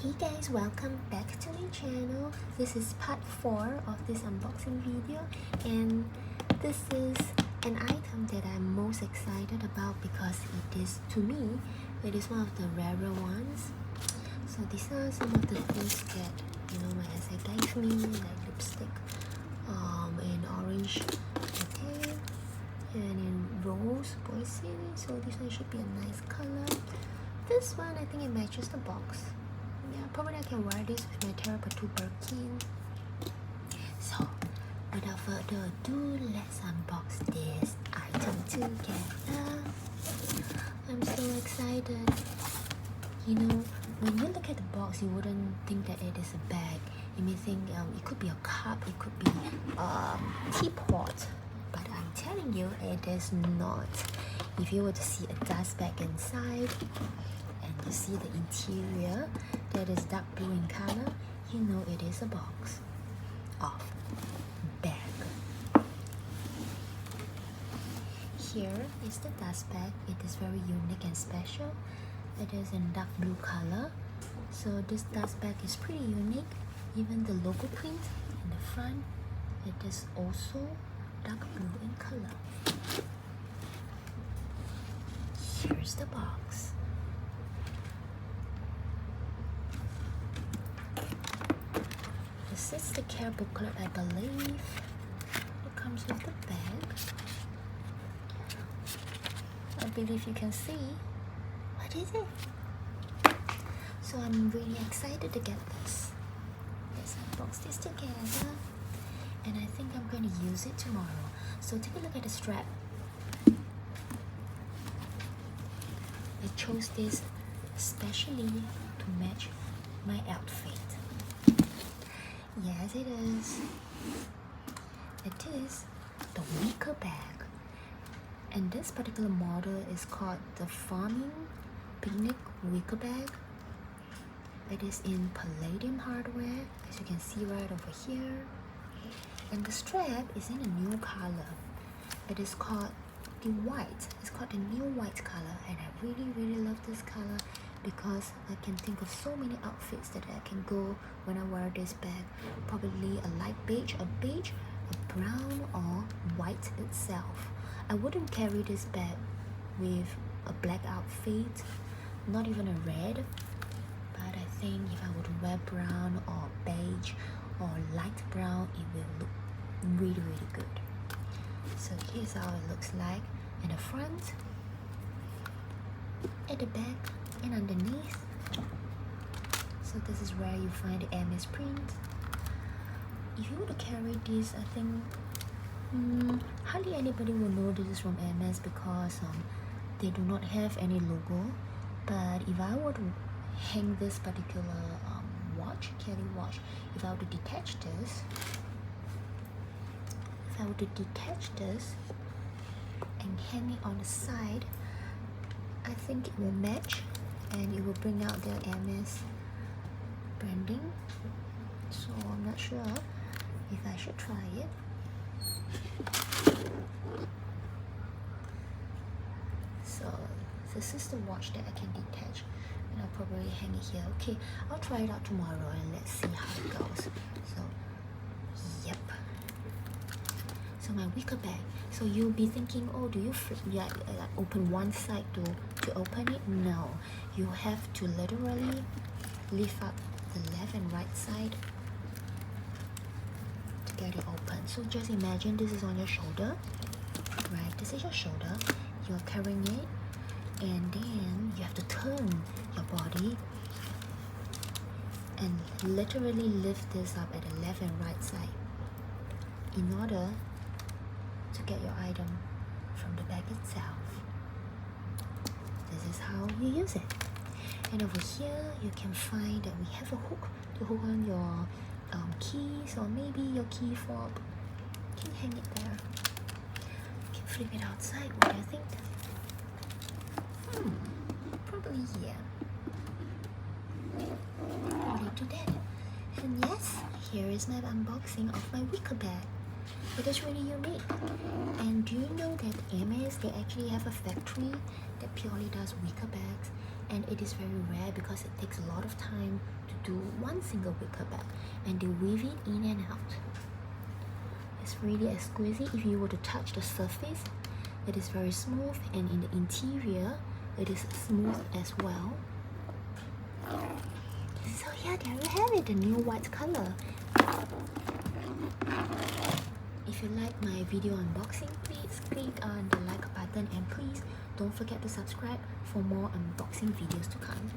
Hey guys, welcome back to my channel. This is part 4 of this unboxing video, and this is an item that I'm most excited about because it is, to me, it is one of the rarer ones. So these are some of the things that my essay gave me, like lipstick in orange bouquet and in rose boise. So this one should be a nice color. This one, I think it matches the box. Yeah, probably I can wear this with my Terrapetu Birkin. So, without further ado, let's unbox this item together. I'm so excited. When you look at the box, you wouldn't think that it is a bag. You may think it could be a cup, it could be a teapot, but I'm telling you, it is not. If you were to see a dust bag inside, and you see the interior that is dark blue in color, you know it is a box of bag. Here is the dust bag. It is very unique and special. It is in dark blue color. So this dust bag is pretty unique. Even the logo print in the front, it is also dark blue in color. Here's the box. This is the care booklet, I believe. It comes with the bag. I believe you can see. What is it? So I'm really excited to get this. Let's unbox this together. And I think I'm going to use it tomorrow. So take a look at the strap. I chose this especially to match my outfit. Yes, it is. It is the Wicker bag. And this particular model is called the Farming Picnic Wicker bag. It is in palladium hardware, as you can see right over here. And the strap is in a new color. It is called the white. It's called the new white color, and I really love this color because I can think of so many outfits that I can go when I wear this bag. Probably a light beige, a brown, or white itself. I wouldn't carry this bag with a black outfit, not even a red, but I think if I were to wear brown or beige or light brown, it will look really good. So here's how it looks like in the front, at the back, and underneath. So this is where you find the Hermes print. If you were to carry this, I think hardly anybody will know this is from Hermes because they do not have any logo. But if I were to hang this particular Kelly watch, if I were to detach this, and hang it on the side, I think it will match and it will bring out the Hermes branding. So I'm not sure if I should try it. So this is the watch that I can detach, and I'll probably hang it here. Okay, I'll try it out tomorrow and let's see how it goes. So yep. So my Wicker bag. So you'll be thinking, oh, do you open one side to open it? No, you have to literally lift up the left and right side to get it open. So just imagine this is on your shoulder, right? This is your shoulder. You're carrying it, and then you have to turn your body and literally lift this up at the left and right side in order to get your item from the bag itself. This is how you use it. And over here you can find that we have a hook to hook on your keys, or maybe your key fob. You can hang it there. You can flip it outside. What do you think? Probably yeah. Probably do that. And yes, here is my unboxing of my Wicker bag. It is really unique. And do you know that Hermes, they actually have a factory that purely does Wicker bags, and it is very rare because it takes a lot of time to do one single wicker bag, and they weave it in and out. It's really exquisite. If you were to touch the surface, it is very smooth, and in the interior it is smooth as well. So yeah, there you have it, the new white color. If you like my video unboxing, please click on the like button, and please don't forget to subscribe for more unboxing videos to come.